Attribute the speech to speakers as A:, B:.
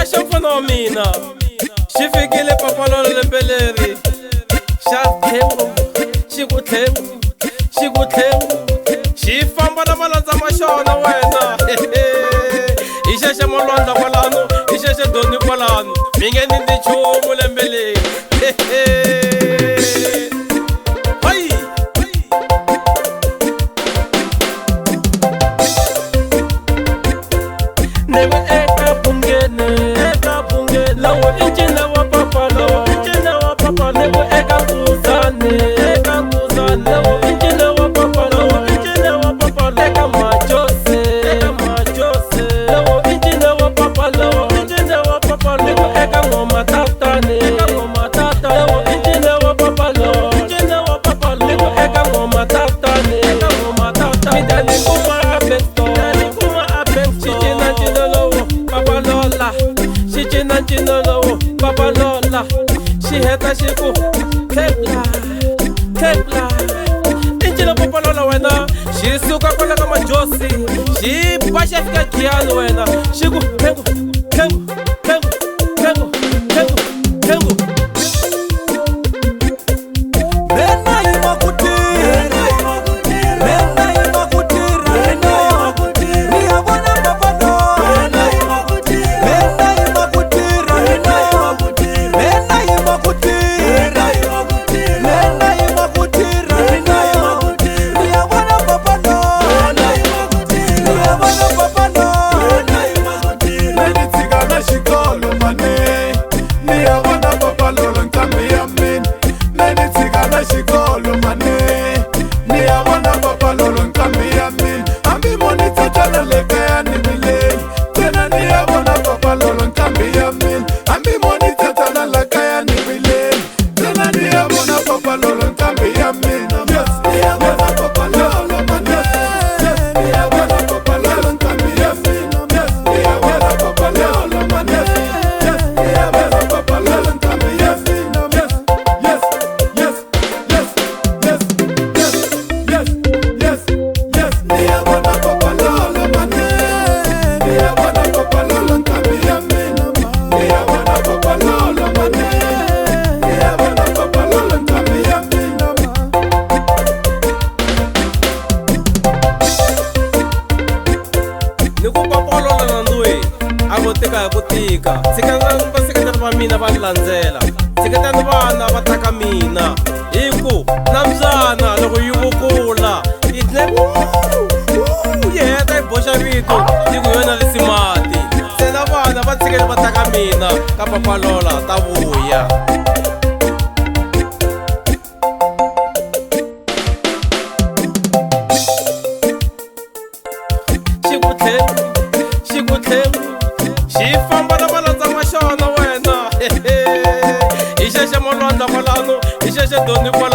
A: xa mfana wa mina xi fikile papalolo lembe leri xa thengu xi ku thengu xi ku thengu xi famba na malandza ma xona wena hi xexe molondla kwalano hi xexe doni kwalano mi nge ni ndi nchumu lembe leri Papalola, xi heta xi ku tepla tepla incila papalola wena xi suka kwale ka majosi xi ba xi fika Giyani wena xi ku thengu thengu thengu thengu thengu thengu tika vaseketeri va mina va ni landzela seketani vana va taka mina hi ku na mbyana loko yi vukula yi heta yi boxa vito yi ku yona lisimati se na vana va tshikele va taka mina ka papalola ta vuya xi famba na malandza ma xona wena hi xexe molondla kwalano hi xexe doni kwalano